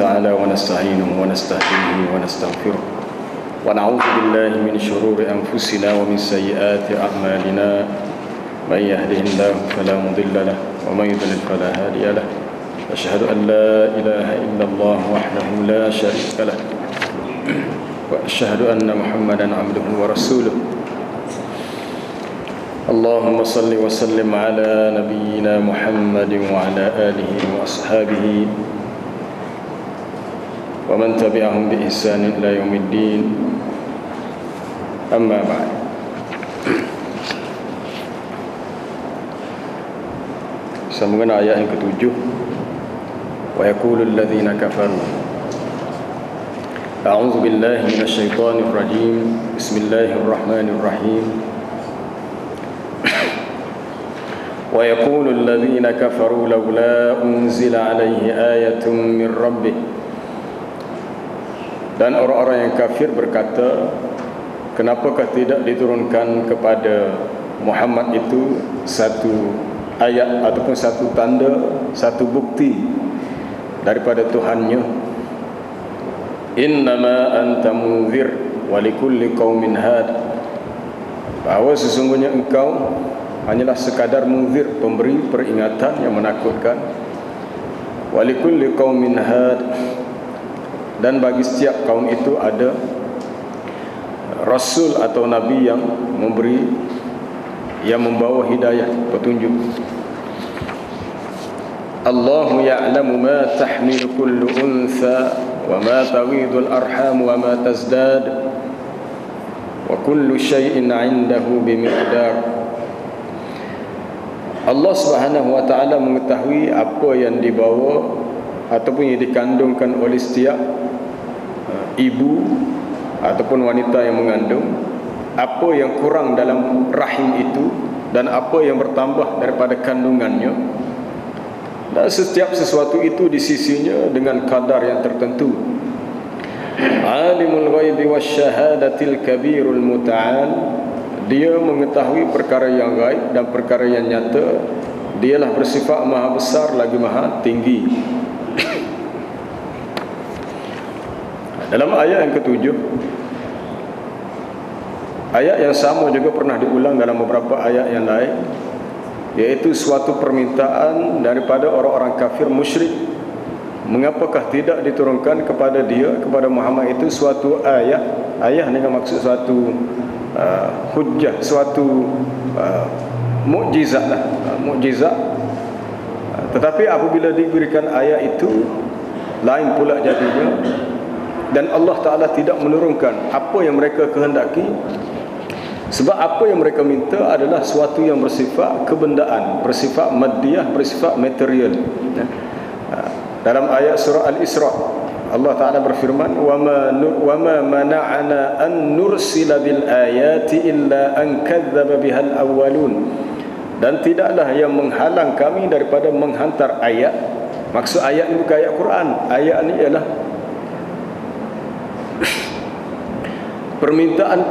تعالى ونستعينه ونستهديه ونستغفره ونعوذ بالله من شرور أنفسنا ومن سيئات أعمالنا من يهده الله فلا مضل له ومن يضلل فلا هادي له أشهد أن لا إله إلا الله وحده لا شريك له وأشهد أن محمدا عبده ورسوله اللهم صل وسلم على نبينا محمد وعلى آله وأصحابه ومن تبعهم بإحسان إلى يوم الدين أما بعد. Sambungan ayat yang ke-7. Wa yaqulul ladzina kafaru A'udzu billahi minasy syaithanir rajim. Bismillahirrahmanirrahim. Wa yaqulul ladzina kafaru laula unzila alaihi ayatun min rabbih. Dan orang-orang yang kafir berkata, kenapakah tidak diturunkan kepada Muhammad itu satu ayat ataupun satu tanda, satu bukti daripada Tuhannya. Innama anta munzir wa likulli qaumin had. Bahawa sesungguhnya engkau hanyalah sekadar munzir, pemberi peringatan yang menakutkan. Wa likulli qaumin had. Dan bagi setiap kaum itu ada rasul atau nabi yang memberi, yang membawa hidayah, petunjuk. Allahu ya'lamu ma tahmilu kullu untha wa ma taghidul arham wa ma tazdad wa kullu syai'in 'indahu bimiqdar. Allah Subhanahu wa taala mengetahui apa yang dibawa ataupun yang dikandungkan oleh setiap ibu ataupun wanita yang mengandung, apa yang kurang dalam rahim itu dan apa yang bertambah daripada kandungannya, dan setiap sesuatu itu di sisinya dengan kadar yang tertentu. Alimul ghaibi wasyahadatil kabirul muta'al. Dia mengetahui perkara yang gaib dan perkara yang nyata. Dialah bersifat maha besar lagi maha tinggi. Dalam ayat yang ke-7, ayat yang sama juga pernah diulang dalam beberapa ayat yang lain, yaitu suatu permintaan daripada orang-orang kafir musyrik. Mengapakah tidak diturunkan kepada dia, kepada Muhammad itu suatu ayat. Ayat ni maksud suatu hujjah, suatu mukjizat lah, mukjizat. Tetapi apabila diberikan ayat itu, lain pula jadinya. Dan Allah Ta'ala tidak menurunkan apa yang mereka kehendaki, sebab apa yang mereka minta adalah suatu yang bersifat kebendaan, bersifat madiyah, bersifat material. Dalam ayat surah Al-Isra, Allah Ta'ala berfirman, wa ma mana'ana an nursila bil ayati illa an kadzdzaba bihal awwalun. Dan tidaklah yang menghalang kami daripada menghantar ayat. Maksud ayat ini bukan ayat Quran. Ayat ini ialah permintaan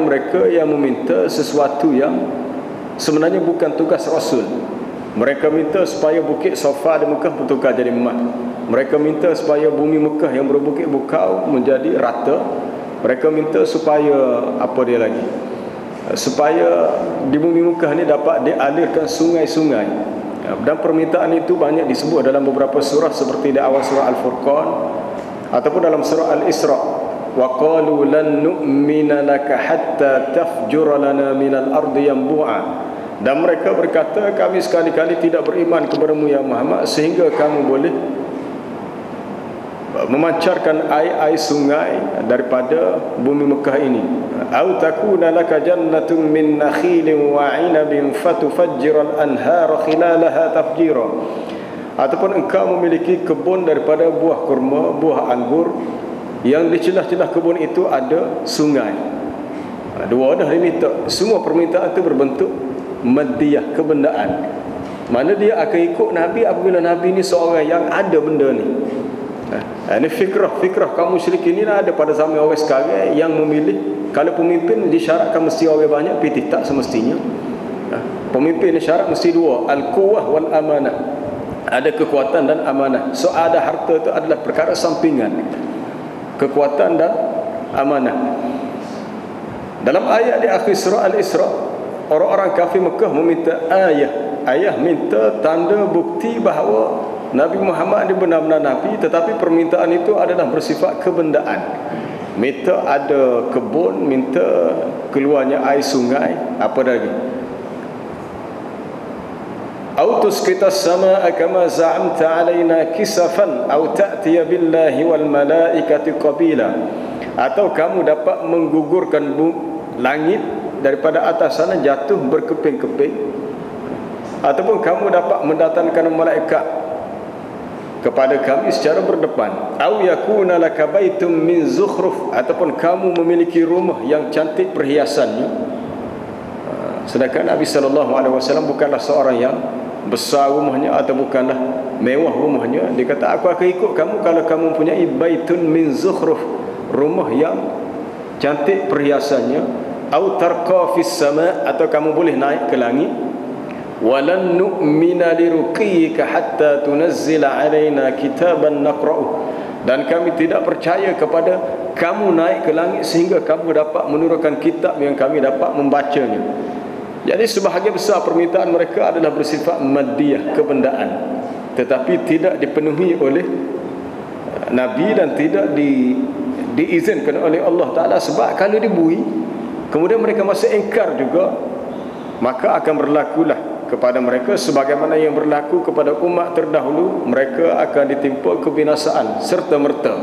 mereka yang meminta sesuatu yang sebenarnya bukan tugas Rasul. Mereka minta supaya bukit Safa di Mekah bertukar jadi emas. Mereka minta supaya bumi Mekah yang berbukit bukau menjadi rata. Mereka minta supaya apa dia lagi? Supaya di bumi Mekah ni dapat dialirkan sungai-sungai. Dan permintaan itu banyak disebut dalam beberapa surah, seperti di awal surah Al-Furqan ataupun dalam surah Al-Isra. Wa qalu lan nu'mina laka hatta tafjura lana minal ardi yanbu'a. Dan mereka berkata, kami sekali-kali tidak beriman kepadamu ya Muhammad sehingga kamu boleh memancarkan air-air sungai daripada bumi Mekah ini. Au takuna laka jannatun min nakhilin wa 'inabin fatufajjiral anhara khilalaha tafjira. Ataupun engkau memiliki kebun daripada buah kurma, buah anggur, yang di celah-celah kebun itu ada sungai. Dua dah diminta. Semua permintaan itu berbentuk madiyah, kebendaan. Mana dia akan ikut Nabi apabila Nabi ni seorang yang ada benda ni. Ini fikrah kaum musyrikin ni ada pada zaman orang sekarang yang memilih, kalau pemimpin disyaratkan mesti orang banyak, tapi tak semestinya. Pemimpin ni syarat mesti dua, al-quwwah wal amanah. ada kekuatan dan amanah. So ada harta itu adalah perkara sampingan, kekuatan dan amanah. Dalam ayat di akhir surah Al-Isra, orang-orang kafir Mekah meminta ayah minta tanda bukti bahawa Nabi Muhammad ini benar-benar Nabi, tetapi permintaan itu adalah bersifat kebendaan. Minta ada kebun, minta keluarnya air sungai, apa lagi? Au tusqita as-samaa'a kama za'amta 'alaina kisafan au ta'tiya billahi wal malaikati qabila. Atau kamu dapat menggugurkan langit daripada atas sana jatuh berkeping-keping, ataupun kamu dapat mendatangkan malaikat kepada kami secara berdepan. Au yakuna laka baitum min zukhruf, ataupun kamu memiliki rumah yang cantik perhiasannya. Sedangkan Nabi SAW bukanlah seorang yang besar rumahnya atau bukanlah mewah rumahnya. Dia kata, aku akan ikut kamu kalau kamu mempunyai baitun min zukhruf, rumah yang cantik perhiasannya. Au tarqa fis sama', atau kamu boleh naik ke langit. Walan nu'mina liruqiyika hatta tunazzila alaina kitaban naqra'uh, dan kami tidak percaya kepada kamu naik ke langit sehingga kamu dapat menurunkan kitab yang kami dapat membacanya. Jadi sebahagian besar permintaan mereka adalah bersifat maddiyah, kebendaan, tetapi tidak dipenuhi oleh Nabi dan tidak diizinkan oleh Allah Ta'ala. Sebab kalau dibui kemudian mereka masih ingkar juga, maka akan berlakulah kepada mereka sebagaimana yang berlaku kepada umat terdahulu. Mereka akan ditimpa kebinasaan serta merta.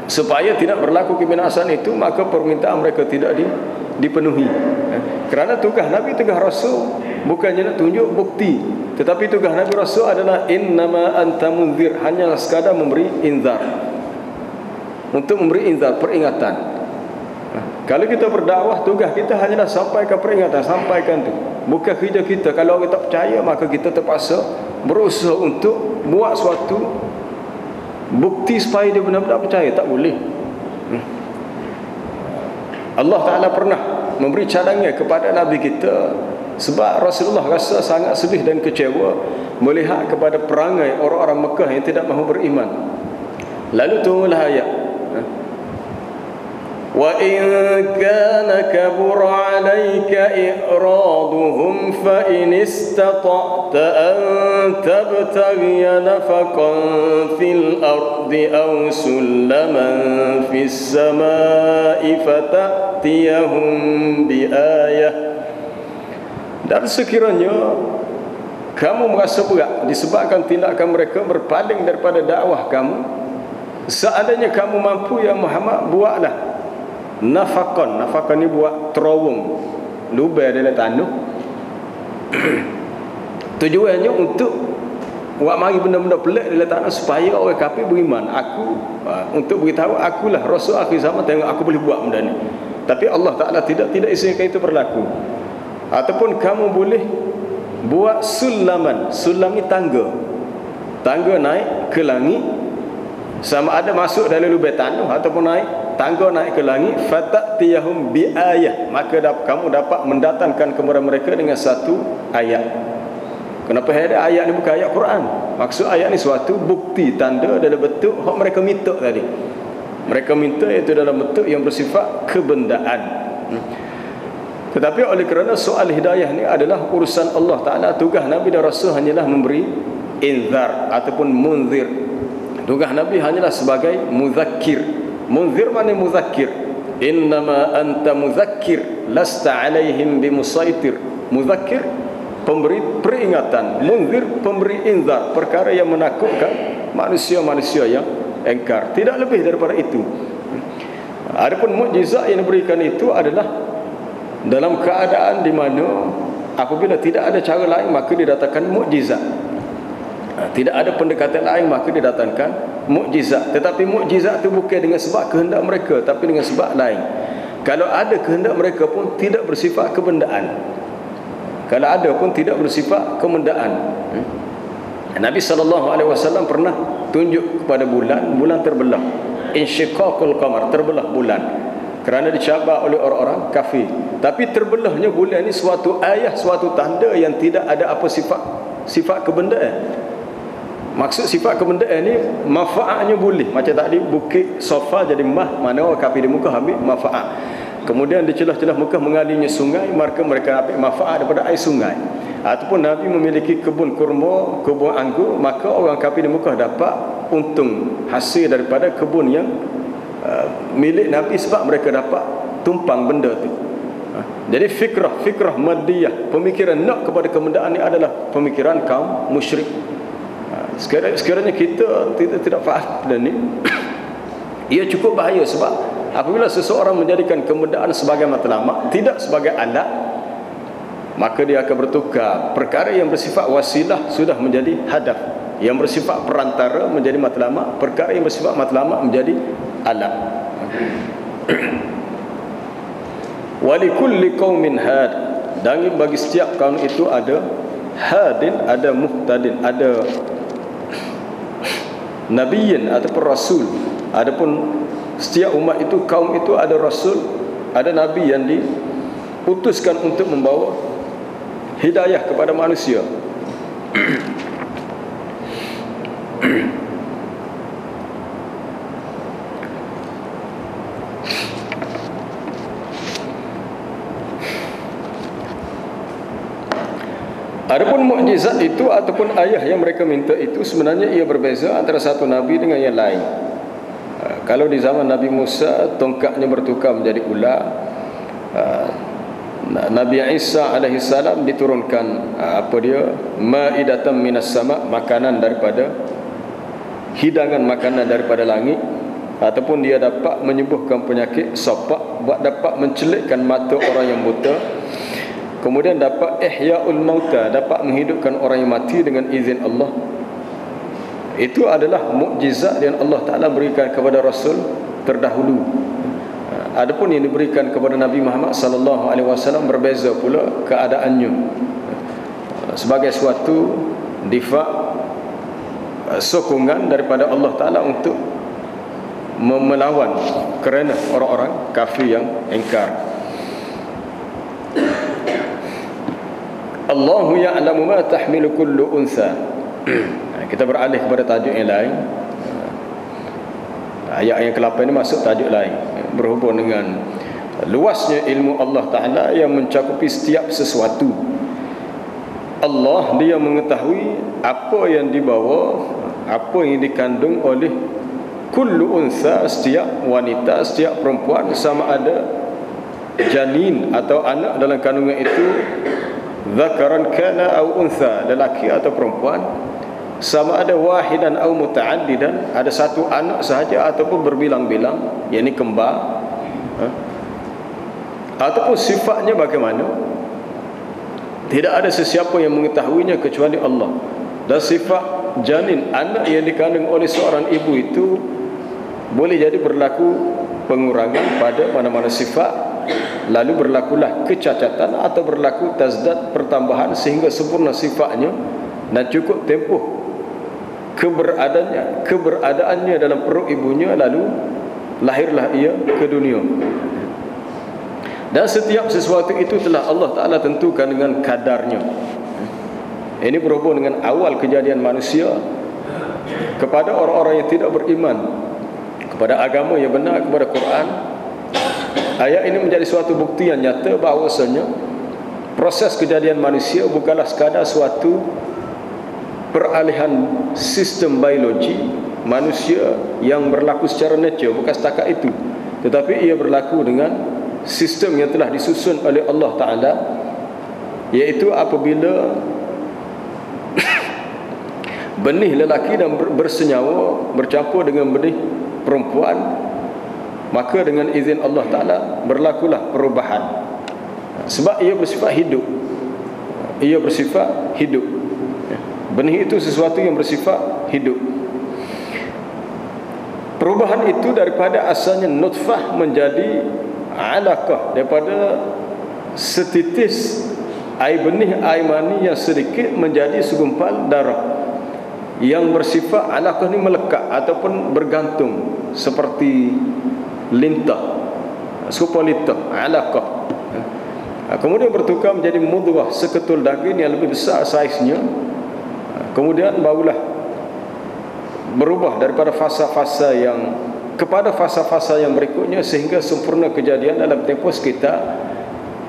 Supaya tidak berlaku kebinasaan itu, maka permintaan mereka tidak dipenuhi. Kerana tugas Nabi, tugas Rasul bukannya nak tunjuk bukti, tetapi tugas Nabi Rasul adalah innama anta munzir, hanyalah sekadar memberi inzar, untuk memberi inzar, peringatan. Kalau kita berdakwah, tugas kita hanyalah sampaikan peringatan, sampaikan tu. Bukan kerja kita. Kalau orang tak percaya, maka kita terpaksa berusaha untuk buat suatu bukti supaya dia benar-benar percaya. Tak boleh. Allah Ta'ala pernah memberi cadangan kepada Nabi kita, sebab Rasulullah rasa sangat sedih dan kecewa melihat kepada perangai orang-orang Mekah yang tidak mahu beriman. Lalu turunlah ayat, wa in kana kabura 'alaika i'raduhum fa in istata'ta an tabtaghiya nafaqan fil ardi aw sulaman fis samaa'i fata'tiyahum bi ayah. Dan sekiranya kamu merasa berat disebabkan tindakan mereka berpaling daripada dakwah kamu, seandainya kamu mampu ya Muhammad, buatlah nafaqan. Nafaqan ni buat terowong, lubang dalam tanah. Tujuannya untuk buat mari benda-benda pelik dalam tanah supaya orang kafir beriman. Untuk beritahu akulah Rasul akhir zaman, tengok aku boleh buat benda ni. Tapi Allah Ta'ala tidak izinkan itu berlaku. Ataupun kamu boleh buat sulaman. Sulam ni tangga naik ke langit, sama ada masuk dalam lubang tanah ataupun naik tangga naik ke langit. Fatatiyahum bi ayah, maka kamu dapat mendatangkan kepada mereka dengan satu ayat. Kenapa ada ayat ni bukan ayat Quran? Maksud ayat ni suatu bukti, tanda dalam bentuk hak mereka minta tadi. Mereka minta iaitu dalam bentuk yang bersifat kebendaan. Tetapi oleh kerana soal hidayah ni adalah urusan Allah Ta'ala, tugas Nabi dan Rasul hanyalah memberi inzar ataupun munzir. Tugas Nabi hanyalah sebagai muzakkir. Munzir mana muzakkir? Innama anta muzakkir lasta alaihim bimusaitir. Muzakkir, pemberi peringatan. Munzir, pemberi inzar, perkara yang menakutkan manusia-manusia yang engkar. Tidak lebih daripada itu. Adapun mukjizat yang diberikan itu adalah dalam keadaan di mana apabila tidak ada cara lain maka didatangkan mukjizat. Tidak ada pendekatan lain maka didatangkan mukjizat. Tetapi mukjizat itu bukan dengan sebab kehendak mereka, tapi dengan sebab lain. Kalau ada kehendak mereka pun tidak bersifat kebendaan. Kalau ada pun tidak bersifat kebendaan. Nabi SAW pernah tunjuk kepada bulan terbelah. Insyiqaqul qamar, terbelah bulan, kerana dicabar oleh orang-orang kafir. Tapi terbelahnya bulan ini suatu ayat, suatu tanda yang tidak ada apa sifat sifat kebendaan. Maksud sifat kebendaan ni manfaatnya boleh. Macam tadi bukit Safa jadi mah, mana orang kafir di Mekah ambil manfaat. Kemudian di celah-celah Mekah mengalirnya sungai, maka mereka ambil manfaat daripada air sungai. Ataupun Nabi memiliki kebun kurma, kebun anggur, maka orang kafir di Mekah dapat untung hasil daripada kebun yang milik Nabi, sebab mereka dapat tumpang benda tu. Jadi fikrah madiyah, pemikiran nak kepada kebendaan ni adalah pemikiran kaum musyrik. Sekiranya kita tidak faham dan ni, ia cukup bahaya. Sebab apabila seseorang menjadikan kebendaan sebagai matlamat, tidak sebagai alat, maka dia akan bertukar. Perkara yang bersifat wasilah sudah menjadi hadaf, yang bersifat perantara menjadi matlamat, perkara yang bersifat matlamat menjadi alat. Walikulli qaumin had, dan bagi setiap kaum itu ada hadin, ada muhtadin, ada nabiyin ataupun rasul. Adapun setiap umat itu, kaum itu ada rasul, ada nabi yang diutuskan untuk membawa hidayah kepada manusia. Adapun mukjizat itu ataupun ayah yang mereka minta itu, sebenarnya ia berbeza antara satu nabi dengan yang lain. Kalau di zaman Nabi Musa, tongkatnya bertukar menjadi ular. Nabi Isa alaihissalam diturunkan ma'idatan minas sama', makanan daripada, hidangan makanan daripada langit. Ataupun dia dapat menyembuhkan penyakit sapak, dapat mencelikkan mata orang yang buta. Kemudian dapat ihya'ul mauta, dapat menghidupkan orang yang mati dengan izin Allah. Itu adalah mukjizat yang Allah Ta'ala berikan kepada Rasul terdahulu. Adapun yang diberikan kepada Nabi Muhammad sallallahu alaihi wasallam berbeza pula keadaannya. Sebagai suatu difa', sokongan daripada Allah Ta'ala untuk melawan kerana orang-orang kafir yang ingkar. Allahu ya'lamu ma tahmilu kullu unsa. Kita beralih kepada tajuk yang lain. Ayat yang ke-8 ini masuk tajuk lain, berhubung dengan luasnya ilmu Allah Ta'ala yang mencakupi setiap sesuatu. Allah, dia mengetahui apa yang dibawa, apa yang dikandung oleh kullu unsa, setiap wanita, setiap perempuan, sama ada janin atau anak dalam kandungan itu, zakaran kana au untha, lelaki atau perempuan, sama ada wahidan au muta'addidan, ada satu anak sahaja ataupun berbilang-bilang, yakni kembar, ataupun sifatnya bagaimana, tidak ada sesiapa yang mengetahuinya kecuali Allah. Dan sifat janin, anak yang dikandung oleh seorang ibu itu boleh jadi berlaku pengurangan pada mana-mana sifat, lalu berlakulah kecacatan atau berlaku tazdad, pertambahan sehingga sempurna sifatnya dan cukup tempoh keberadaannya dalam perut ibunya, lalu lahirlah ia ke dunia. Dan setiap sesuatu itu telah Allah Ta'ala tentukan dengan kadarnya. Ini berhubung dengan awal kejadian manusia kepada orang-orang yang tidak beriman kepada agama yang benar, kepada Quran. Ayat ini menjadi suatu bukti yang nyata bahawasanya proses kejadian manusia bukanlah sekadar suatu peralihan sistem biologi manusia yang berlaku secara nature, bukan setakat itu, tetapi ia berlaku dengan sistem yang telah disusun oleh Allah Ta'ala, iaitu apabila benih lelaki dan bersenyawa bercampur dengan benih perempuan, maka dengan izin Allah Ta'ala berlakulah perubahan. Sebab ia bersifat hidup. Ia bersifat hidup. Benih itu sesuatu yang bersifat hidup. Perubahan itu daripada asalnya nutfah menjadi alaqah, daripada setitis air benih, air mani yang sedikit menjadi segumpal darah yang bersifat alaqah ni melekat ataupun bergantung seperti lintah, serupa lintah, alaqah. Kemudian bertukar menjadi mudghah, seketul daging yang lebih besar saiznya, Kemudian barulah berubah daripada fasa-fasa yang kepada fasa-fasa yang berikutnya, sehingga sempurna kejadian dalam tempoh sekitar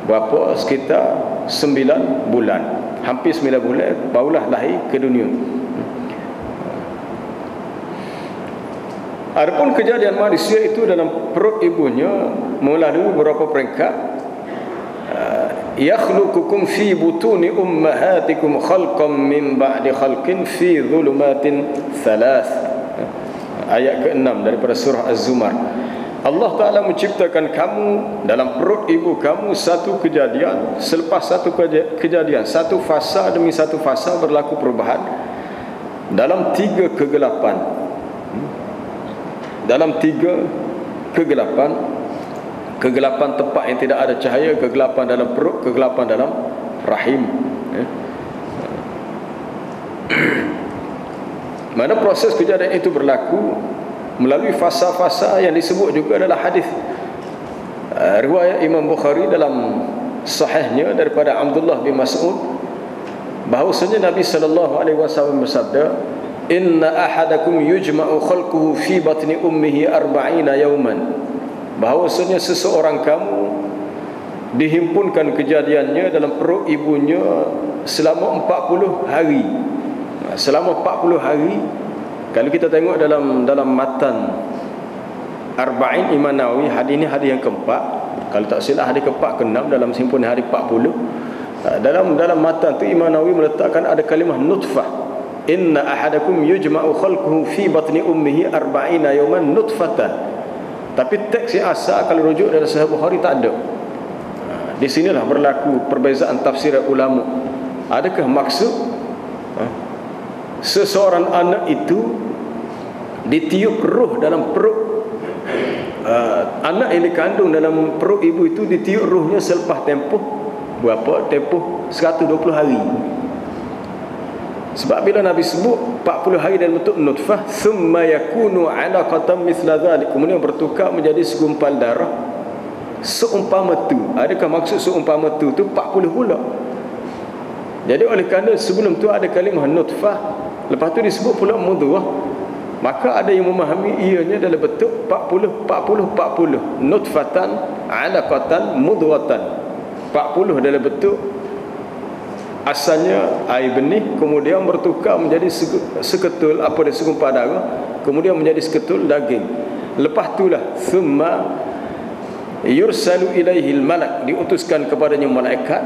berapa? Sekitar 9 bulan, hampir 9 bulan barulah lahir ke dunia. Adapun kejadian manusia itu dalam perut ibunya melalui beberapa peringkat. Yakhluqukum fi butuni ummahatikum khalqan min ba'di khalqin fi dhulumatin thalath. Ayat ke-6 daripada surah Az-Zumar. Allah Ta'ala menciptakan kamu dalam perut ibu kamu satu kejadian selepas satu kejadian, satu fasa demi satu fasa berlaku perubahan dalam 3 kegelapan. Dalam 3 kegelapan, kegelapan tempat yang tidak ada cahaya, kegelapan dalam perut, kegelapan dalam rahim. Mana proses kejadian itu berlaku melalui fasa-fasa yang disebut juga adalah hadis riwayat Imam Bukhari dalam sahihnya daripada Abdullah bin Mas'ud, bahawasanya Nabi sallallahu alaihi wasallam bersabda, "Inna ahadakum yujma'u khalquhu fi batni ummihi 40 yawman." Bahawasanya seseorang kamu dihimpunkan kejadiannya dalam perut ibunya selama 40 hari. Selama 40 hari. Kalau kita tengok dalam matan Arba'in Imam Nawawi, hadis ini hadis yang keempat, kalau tak silap hadis ke-4 ke-6 dalam simpunan hadis 40. Dalam matan tu Imam Nawawi meletakkan ada kalimah nutfah. Inna ahadakum yujma'u khalquhu fi batni ummihi 40 yawman nutfatan. Tapi teks yang asal kalau rujuk dalam Sahih Bukhari tak ada. Di sinilah berlaku perbezaan tafsir ulama. Adakah maksud seseorang anak itu ditiup roh dalam perut anak yang dikandung dalam perut ibu itu, ditiup rohnya selepas tempoh berapa? Tempoh 120 hari. Sebab bila Nabi sebut 40 hari dalam bentuk nutfah, thumma yakunu 'alaqatan mithla dhalik, kemudian bertukar menjadi segumpal darah seumpama tu. Adakah maksud seumpama tu 40 pula? Jadi oleh kerana sebelum tu ada kalimah nutfah, lepas tu disebut pula mudghah, maka ada yang memahami ianya dalam bentuk 40 nutfatan 'alaqatan mudghatan. 40 dalam bentuk asalnya air benih, kemudian bertukar menjadi seketul apa dia segumpal darah, kemudian menjadi seketul daging. Lepas itulah thumma yursalu ilaihil malak, diutuskan kepadanya malaikat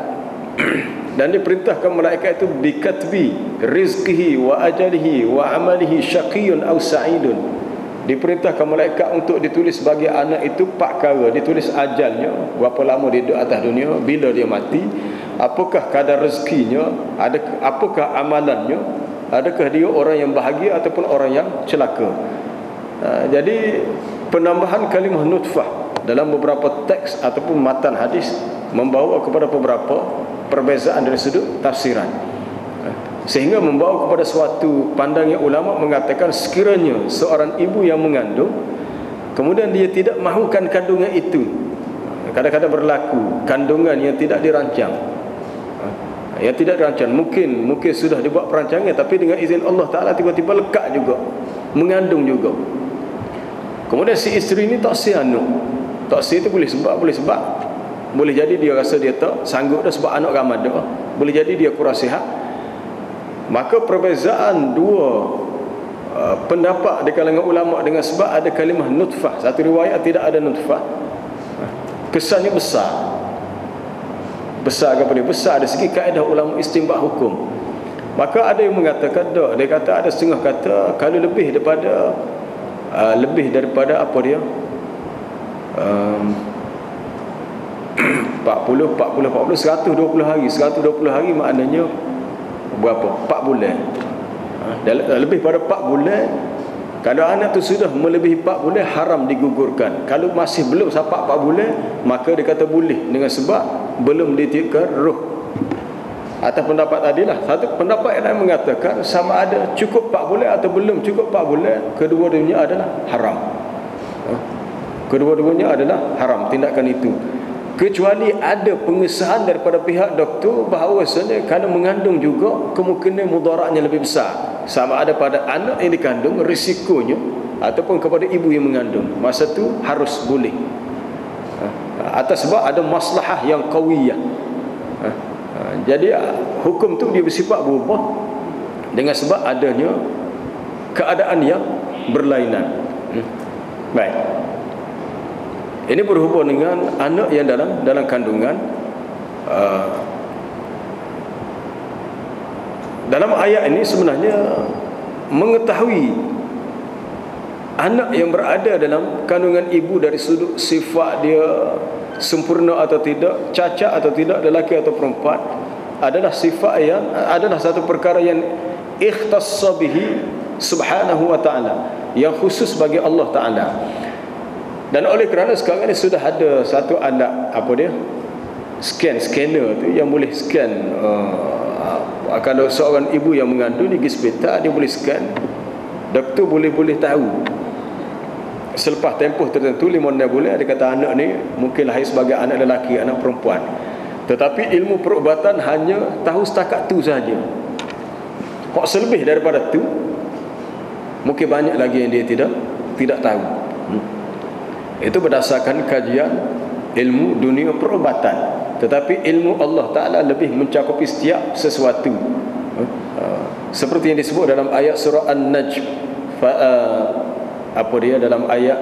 dan diperintahkan malaikat itu bikatbi rizqihi wa ajalihi wa amalihi syaqiyun aw sa'idun. Diperintahkan malaikat untuk ditulis bagi anak itu 4 perkara. Ditulis ajalnya, berapa lama dia duduk atas dunia, bila dia mati, apakah kadar rezekinya, apakah amalannya, adakah dia orang yang bahagia ataupun orang yang celaka. Jadi penambahan kalimah nutfah dalam beberapa teks ataupun matan hadis membawa kepada beberapa perbezaan dari sudut tafsiran, sehingga membawa kepada suatu pandangan ulama mengatakan sekiranya seorang ibu yang mengandung kemudian dia tidak mahukan kandungan itu, kadang-kadang berlaku kandungan yang tidak dirancang, mungkin sudah dibuat perancangan, tapi dengan izin Allah Ta'ala tiba-tiba lekat juga, mengandung juga. Kemudian si isteri ni tak si itu boleh sebab boleh jadi dia rasa dia tak sanggup dah sebab anak ramai dah, boleh jadi dia kurang sihat. Maka perbezaan dua pendapat di kalangan ulama dengan sebab ada kalimah nutfah, satu riwayat tidak ada nutfah, kesannya besar kepada besar dari segi kaedah ulama istinbat hukum. Maka ada yang mengatakan dah, dia kata ada setengah kata kalau lebih daripada apa dia 120 hari. 120 hari maknanya berapa? 4 bulan. Lebih pada 4 bulan. Kalau anak tu sudah melebihi 4 bulan, haram digugurkan. Kalau masih belum sampai 4 bulan, maka dia kata boleh, dengan sebab belum ditiupkan roh. Atas pendapat tadilah. Satu pendapat yang lain mengatakan sama ada cukup 4 bulan atau belum cukup 4 bulan, kedua-duanya adalah haram. Kedua-duanya adalah haram tindakan itu. kecuali ada pengesahan daripada pihak doktor bahawasanya kalau mengandung juga kemungkinan mudaratnya lebih besar, sama ada pada anak yang dikandung risikonya ataupun kepada ibu yang mengandung. Masa tu harus boleh, atas sebab ada maslahah yang qawiyah. Jadi hukum tu dia bersifat berubah dengan sebab adanya keadaan yang berlainan. Baik. Ini berhubung dengan anak yang dalam kandungan. Dalam ayat ini sebenarnya mengetahui anak yang berada dalam kandungan ibu dari sudut sifat dia sempurna atau tidak, cacat atau tidak, lelaki atau perempuan, adalah sifat yang adalah satu perkara yang ikhtassa bihi subhanahu wa ta'ala, yang khusus bagi Allah Ta'ala. Dan oleh kerana sekarang ini sudah ada satu alat, apa dia, scanner tu, yang boleh scan kalau seorang ibu yang mengandung ni pergi hospital, dia boleh scan, doktor boleh tahu selepas tempoh tertentu 5-6 bulan, dia kata anak ni mungkin lahir sebagai anak lelaki, anak perempuan. Tetapi ilmu perubatan hanya tahu setakat tu saja. Kok selebih daripada tu mungkin banyak lagi yang dia tidak tahu. Itu berdasarkan kajian ilmu dunia perubatan. Tetapi ilmu Allah Ta'ala lebih mencakupi setiap sesuatu, seperti yang disebut dalam ayat surah An-Najm. Apa dia dalam ayat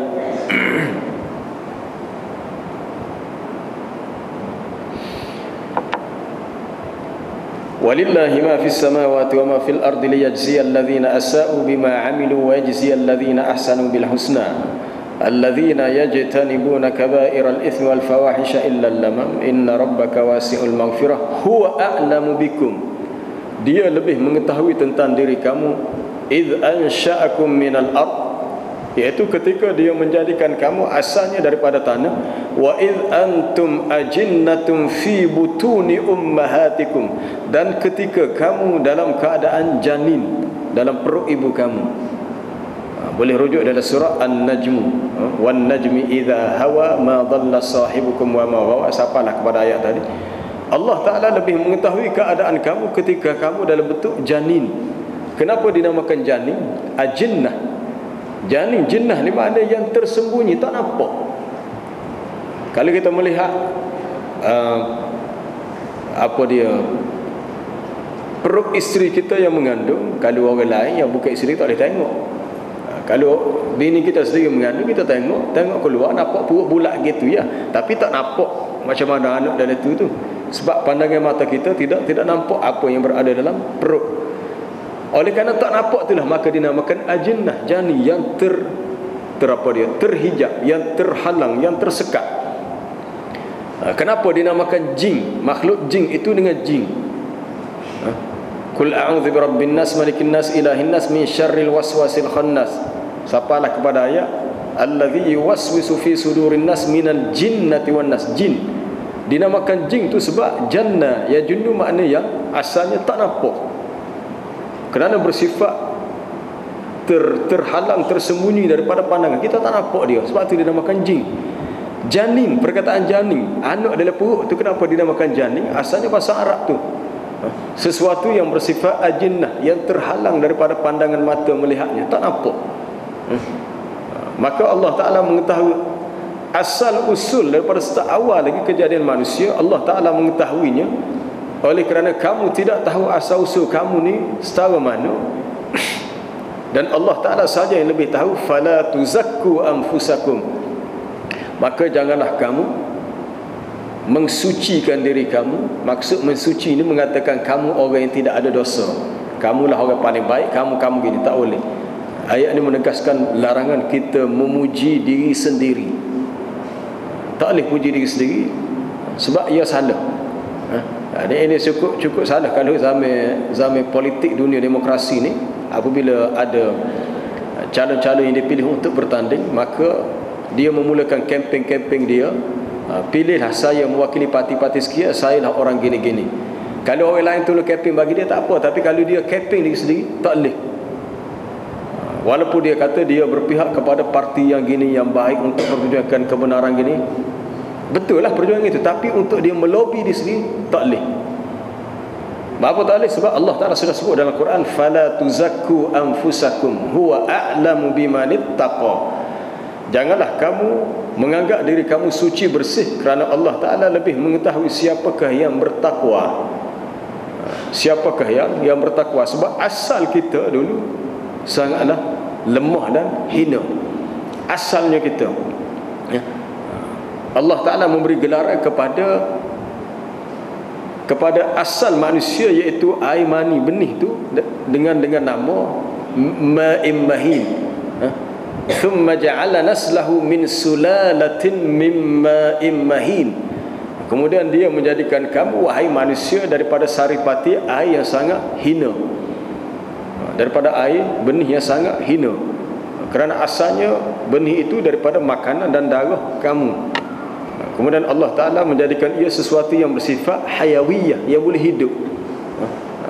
walillahi ma fis samawati wa ma fil ardi liyajziyal ladzina asa'u bima 'amilu wa yajziyal ladzina ahsanu bil husna alladzina yajtanibuna kaba'iral itsmi wal fawahisha illa al-lamam inna rabbaka wasi'ul maghfirah huwa a'lamu bikum. Dia lebih mengetahui tentang diri kamu. Idh ansha'akum minal ard, iaitu ketika dia menjadikan kamu asalnya daripada tanah. Wa id antum ajinnatun fi butuni ummahatikum, dan ketika kamu dalam keadaan janin dalam perut ibu kamu. Boleh rujuk dalam surah An-Najm, wan najmi idza hawa ma dhalla sahibukum wa ma ghawa. Sapalah kepada ayat tadi. Allah Ta'ala lebih mengetahui keadaan kamu ketika kamu dalam bentuk janin. Kenapa dinamakan janin? Ajinnah. Janin, jinnah ni makna yang tersembunyi, tak nampak. Kalau kita melihat apa dia, perut isteri kita yang mengandung, kalau orang lain yang bukan isteri tak boleh tengok. Kalau bini kita sendiri mengandung, kita tengok keluar, nampak perut bulat gitu ya, tapi tak nampak macam mana anak dalam tu. Sebab pandangan mata kita tidak nampak apa yang berada dalam perut. Oleh kerana tak nampak itulah maka dinamakan ajinnah, janin yang terhijab, yang terhalang, yang tersekat. Kenapa dinamakan jin? Makhluk jin itu dengan jin. Qul a'udzu birabbin nas, malikin nas, ilahin nas, min syarril waswasil khannas. Sapalah kepada ayat allazi yuwaswisu fi sudurin nas minal jinnati wan nas. Jin dinamakan jin tu sebab janna ya junnu, makna yang asalnya tak nampak, kerana bersifat terhalang, tersembunyi daripada pandangan kita, tak nampak dia. Sebab tu dinamakan jin. Janin, perkataan janin, anak dalam perut tu, kenapa dinamakan janin? Asalnya bahasa Arab tu, sesuatu yang bersifat ajinnah, yang terhalang daripada pandangan mata melihatnya, tak nampak. Maka Allah Ta'ala mengetahui asal usul daripada start awal lagi kejadian manusia. Allah Ta'ala mengetahuinya. Oleh kerana kamu tidak tahu asal usul kamu ni setara mana, dan Allah Ta'ala saja yang lebih tahu. Fala tuzakku anfusakum, maka janganlah kamu mensucikan diri kamu. Maksud mensuci ini mengatakan kamu orang yang tidak ada dosa, kamulah orang paling baik, kamu gini, tak boleh. Ayat ini menegaskan larangan kita memuji diri sendiri. Tak boleh puji diri sendiri sebab ia salah. Ini cukup salah kalau zaman politik dunia demokrasi ni, apabila ada calon-calon yang dipilih untuk bertanding, maka dia memulakan kempen dia, pilihlah saya mewakili parti-parti sekian, saya lah orang gini-gini. Kalau orang lain tolong kempen bagi dia tak apa, tapi kalau dia kempen diri sendiri, tak boleh. Walaupun dia kata dia berpihak kepada parti yang gini, yang baik untuk memperjuangkan kebenaran gini, Betul lah perjuangan itu, tapi untuk dia melobi di sini tak boleh. Apa tak boleh? Sebab Allah Ta'ala sudah sebut dalam Quran, fala tuzakku anfusakum huwa a'lamu bimanittaqa. Janganlah kamu menganggap diri kamu suci bersih, kerana Allah Ta'ala lebih mengetahui siapakah yang bertakwa. Siapakah yang bertakwa. Sebab asal kita dulu sangatlah lemah dan hina. Asalnya kita, ya. Allah Ta'ala memberi gelaran kepada asal manusia, iaitu air mani benih tu, dengan nama ma'im mahin. Thumma ja'ala naslahu min sulalatin min ma'im mahin. Kemudian dia menjadikan kamu, wahai manusia, daripada saripati air yang sangat hina, daripada air benih yang sangat hina. Kerana asalnya benih itu daripada makanan dan darah kamu. Kemudian Allah Ta'ala menjadikan ia sesuatu yang bersifat hayawiyah, yang boleh hidup.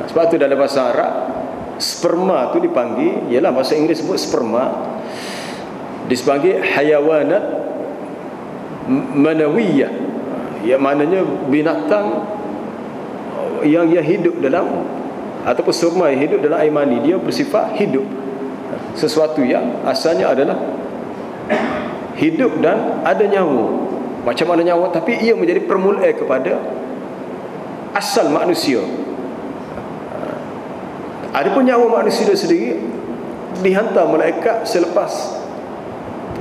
Sebab tu dalam bahasa Arab, sperma tu dipanggil, ialah bahasa Inggeris sebut sperma, dipanggil hayawanat manawiyah, yang maknanya binatang yang hidup dalam, ataupun sperma yang hidup dalam air mani. Dia bersifat hidup, sesuatu yang asalnya adalah hidup dan ada nyawa. Macam mana nyawa, tapi ia menjadi permulaan kepada asal manusia. Adapun nyawa manusia sendiri dihantar malaikat selepas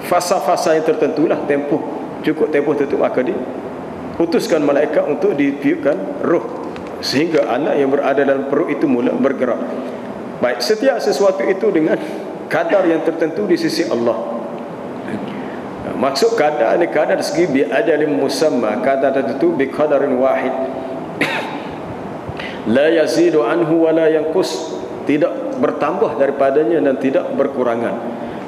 fasa-fasa yang tertentulah, cukup tempoh tertentu, maka diputuskan malaikat untuk ditiupkan roh, sehingga anak yang berada dalam perut itu mula bergerak. Baik, setiap sesuatu itu dengan kadar yang tertentu di sisi Allah. Maksud kadar ni, kadar dari segi bi ajalin musamma, kadar tertentu bi qadarin wahid, la yazidu anhu wa la yanqus, tidak bertambah daripadanya dan tidak berkurangan.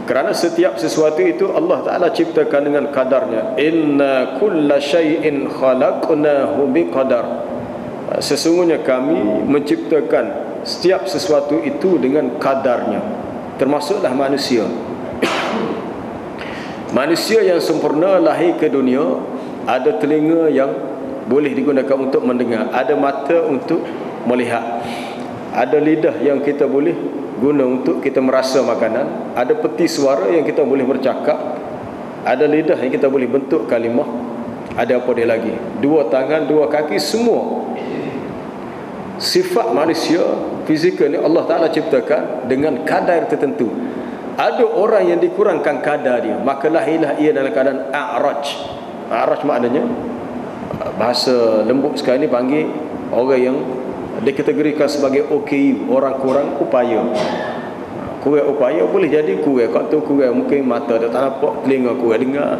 Kerana setiap sesuatu itu Allah Ta'ala ciptakan dengan kadarnya. Inna kulla syai'in khalaqnahu bi qadar. Sesungguhnya kami menciptakan setiap sesuatu itu dengan kadarnya, termasuklah manusia. Manusia yang sempurna lahir ke dunia, ada telinga yang boleh digunakan untuk mendengar, ada mata untuk melihat, ada lidah yang kita boleh guna untuk kita merasa makanan, ada peti suara yang kita boleh bercakap, ada lidah yang kita boleh bentuk kalimah, ada apa dia lagi, dua tangan, dua kaki, semua sifat manusia fizikal ni Allah Ta'ala ciptakan dengan kadar tertentu. Ada orang yang dikurangkan kadar dia, maka lahirlah ia dalam keadaan a'raj. A'raj maknanya, bahasa lembut sekarang ni panggil orang yang dikategorikan sebagai OKU, orang kurang upaya. Kurang upaya boleh jadi kurang kat tu, kurang mungkin mata tak nampak, telinga kurang dengar,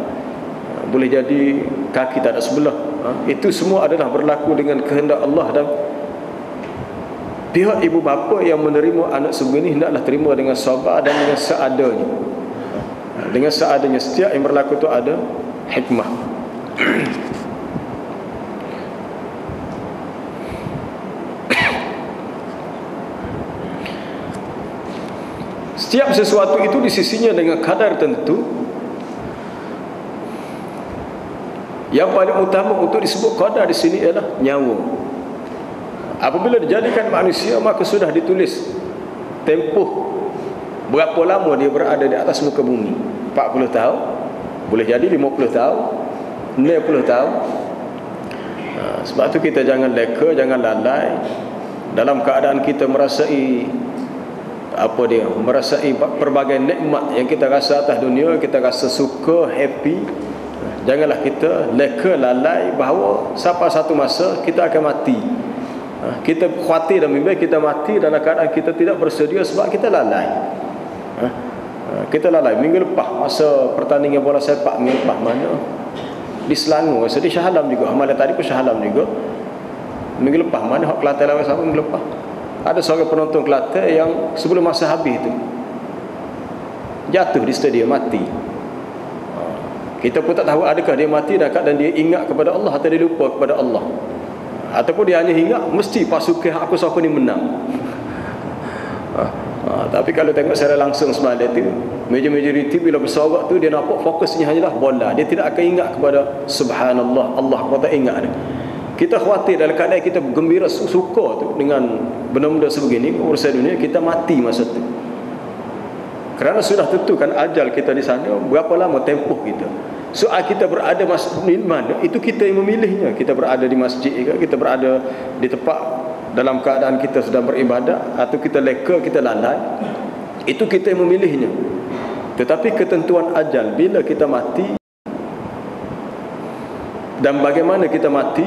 boleh jadi kaki tak ada sebelah. Itu semua adalah berlaku dengan kehendak Allah. Dan pihak ibu bapa yang menerima anak sebegini hendaklah terima dengan sabar dan dengan seadanya. Dengan seadanya, setiap yang berlaku itu ada hikmah. Setiap sesuatu itu di sisinya dengan kadar tentu. Yang paling utama untuk disebut kadar di sini ialah nyawa. Apabila dijadikan manusia, maka sudah ditulis tempoh berapa lama dia berada di atas muka bumi. 40 tahun, boleh jadi 50 tahun, 60 tahun. Sebab tu kita jangan leka, jangan lalai. Dalam keadaan kita merasai merasai pelbagai nikmat yang kita rasa atas dunia, kita rasa suka, happy, janganlah kita leka, lalai bahawa sampai satu masa kita akan mati. Kita khawatir dan mimpi kita mati dalam keadaan kita tidak bersedia sebab kita lalai. Kita lalai. Minggu lepas masa pertandingan bola sepak, minggu lepas mana di Selangor, di Shah Alam juga, malam tadi pun Shah Alam juga. Minggu lepas mana hak Kelantan lawan siapa minggu lepas, ada seorang penonton Kelantan yang sebelum masa habis itu jatuh di stadium, mati. Kita pun tak tahu adakah dia mati dan keadaan dia ingat kepada Allah atau dia lupa kepada Allah, ataupun dia hanya ingat mesti pasukan aku siapa ni menang. Tapi kalau tengok secara langsung semalam tu, majoriti bila bersorak tu dia nampak fokusnya hanyalah bola. Dia tidak akan ingat kepada subhanallah, Allah tak ingat dia. Kita khawatir dalam keadaan kita gembira suka tu dengan benda-benda sebegini urusan dunia, kita mati masa tu. Kerana sudah tentukan ajal kita di sana, berapa lama tempoh kita. Soal kita berada di mana, itu kita yang memilihnya. Kita berada di masjid ke, kita berada di tempat dalam keadaan kita sedang beribadah, atau kita leka, kita lalai, itu kita yang memilihnya. Tetapi ketentuan ajal bila kita mati dan bagaimana kita mati,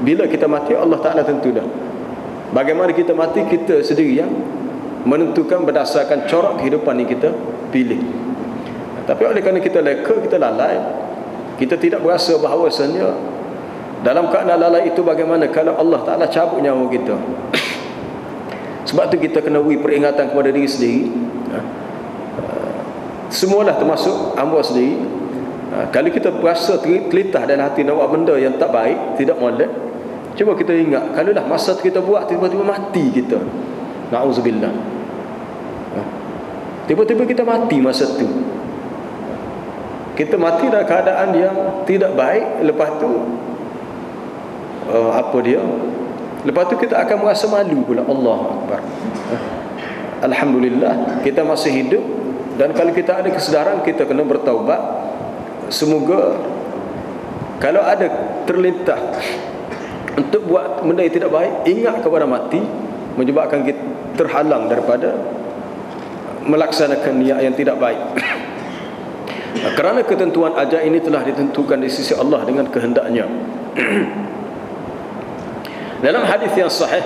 bila kita mati Allah Ta'ala tentu dah. Bagaimana kita mati kita sendiri yang menentukan berdasarkan corak kehidupan yang kita pilih. Tapi oleh kerana kita leka, kita lalai, kita tidak berasa bahawasanya dalam keadaan lalai itu bagaimana kalau Allah Ta'ala cabut nyawa kita. Sebab tu kita kena beri peringatan kepada diri sendiri. Semualah termasuk hamba sendiri. Kalau kita berasa terlitah dalam hati nak buat benda yang tak baik, tidak molek, cuba kita ingat, kalau dah masa kita buat tiba-tiba mati kita, na'udzubillah, tiba-tiba kita mati masa tu, kita mati dalam keadaan yang tidak baik. Lepas tu lepas tu kita akan merasa malu pula. Allahu Akbar, alhamdulillah kita masih hidup. Dan kalau kita ada kesedaran, kita kena bertaubat. Semoga kalau ada terlintas untuk buat benda yang tidak baik, ingat kepada mati, menyebabkan kita terhalang daripada melaksanakan niat yang tidak baik. Kerana ketentuan ajal ini telah ditentukan di sisi Allah dengan kehendaknya. Dalam hadis yang sahih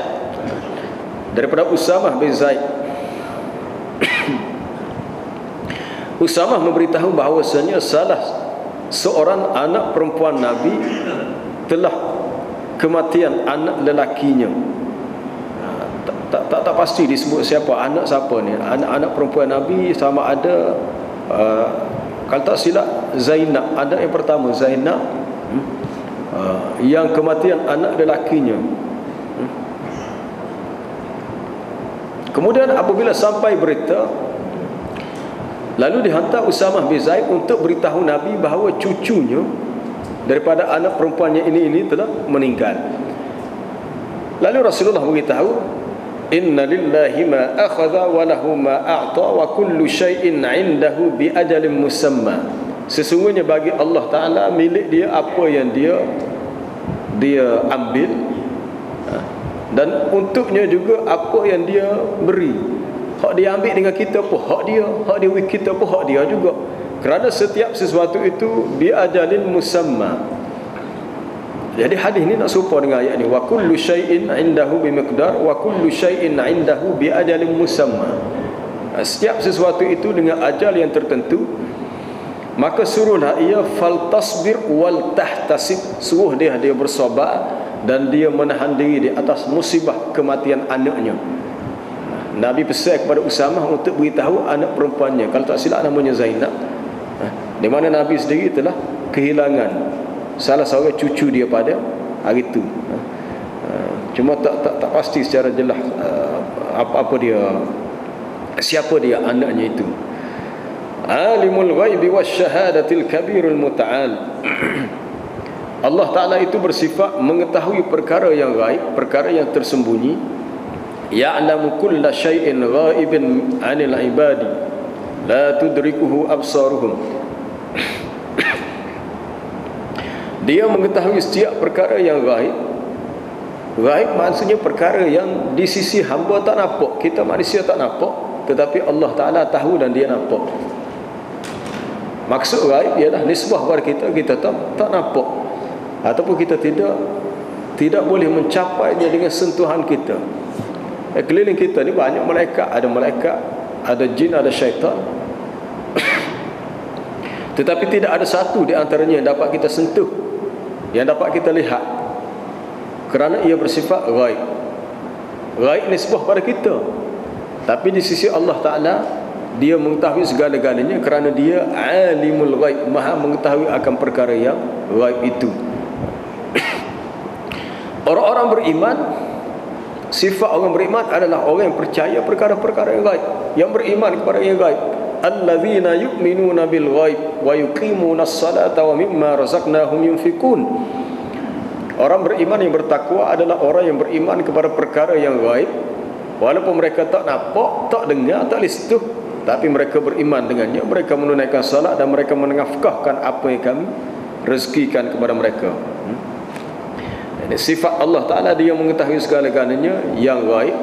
daripada Usamah bin Zaid, Usamah memberitahu bahawasanya salah seorang anak perempuan Nabi telah kematian anak lelakinya. Tak pasti disebut siapa siapa ni. Anak perempuan Nabi sama ada kalau tak silap Zainab, anak yang pertama Zainab, yang kematian anak lelakinya. Kemudian apabila sampai berita, lalu dihantar Usamah bin Zaid untuk beritahu Nabi bahawa cucunya daripada anak perempuannya ini telah meninggal. Lalu Rasulullah beritahu, inna lillahi ma akhadha wa lahu ma a'ta wa kullu syai'in 'indahu bi ajalin musamma. Sesungguhnya bagi Allah Ta'ala milik dia apa yang dia ambil, dan untuknya juga apa yang dia beri. Hak dia ambil dengan kita pun hak dia beri kita pun hak dia juga. Kerana setiap sesuatu itu bi ajalin musamma. Jadi hadis ni nak serupa dengan ayat ni, wa kullu syai'in 'indahu bi miqdar wa kullu syai'in 'indahu bi ajalin musamma. Setiap sesuatu itu dengan ajal yang tertentu. Maka suruhlah ia faltasbir wal tahtasib, suruh dia bersabar dan dia menahan diri di atas musibah kematian anaknya. Nabi pesan kepada Usamah untuk beritahu anak perempuannya, kalau tak silap namanya Zainab, di mana Nabi sendiri telah kehilangan salah seorang cucu dia pada hari itu. Cuma tak pasti secara jelas apa dia, siapa dia anaknya itu. Alimul ghaibi wasyahadatil kabirul muta'al. Allah Ta'ala itu bersifat mengetahui perkara yang gaib, perkara yang tersembunyi. Ya'lamu kulla syai'in ghaibin 'anil ibadi la tudrikuhu absaruhum. Dia mengetahui setiap perkara yang gaib. Gaib maksudnya perkara yang di sisi hamba tak nampak, kita manusia tak nampak, tetapi Allah Ta'ala tahu dan dia nampak. Maksud gaib ialah nisbah kepada kita tak nampak, ataupun kita tidak boleh mencapainya dengan sentuhan kita. Keliling kita ni banyak malaikat, ada jin, ada syaitan. Tetapi tidak ada satu di antaranya yang dapat kita sentuh, yang dapat kita lihat, kerana ia bersifat ghaib. Ghaib nisbah pada kita, tapi di sisi Allah Ta'ala dia mengetahui segala-galanya, kerana dia alimul ghaib, maha mengetahui akan perkara yang ghaib itu. Orang-orang beriman Sifat orang beriman adalah orang yang percaya perkara-perkara yang gaib, yang beriman kepada yang gaib. Alladzina yu'minuna bil ghaib wa yuqimuna as-salata wa mimma razaqnahum yunfikun. Orang beriman yang bertakwa adalah orang yang beriman kepada perkara yang gaib, walaupun mereka tak nampak, tak dengar, tak listuh, tapi mereka beriman dengannya. Mereka menunaikan salat dan mereka menafkahkan apa yang kami rezekikan kepada mereka. Sifat Allah Ta'ala, dia mengetahui segala-galanya yang gaib,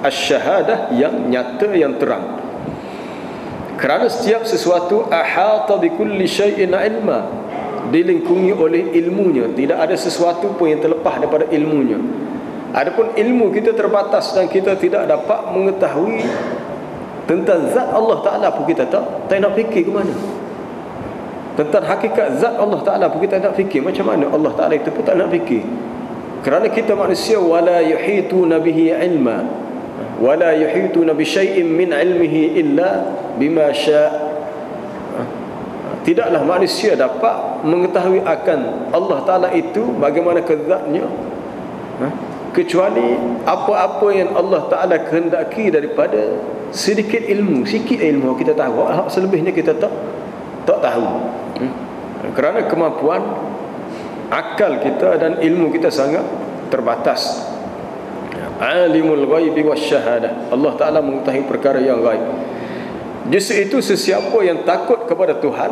asy-syahadah, yang nyata, yang terang. Kerana setiap sesuatu ahata bikulli syai'in ilma, dilingkungi oleh ilmunya. Tidak ada sesuatu pun yang terlepas daripada ilmunya. Adapun ilmu kita terbatas dan kita tidak dapat mengetahui tentang zat Allah Ta'ala pun kita tak nak fikir ke mana. Tentang hakikat zat Allah Ta'ala pun kita tak fikir macam mana Allah Ta'ala itu pun tak nak fikir. Kerana kita manusia, wala yuhituna bihi ilma wala yuhituna bi syai'in min ilmihi illa bima syaa. Tidaklah manusia dapat mengetahui akan Allah Ta'ala itu bagaimana kezatnya, kecuali apa-apa yang Allah Ta'ala kehendaki daripada sedikit ilmu. Sikit ilmu kita tahu, selebihnya kita tak tahu. Kerana kemampuan akal kita dan ilmu kita sangat terbatas. Alimul ghaibi wasyahadah, Allah Ta'ala mengetahui perkara yang gaib. Justru itu sesiapa yang takut kepada Tuhan,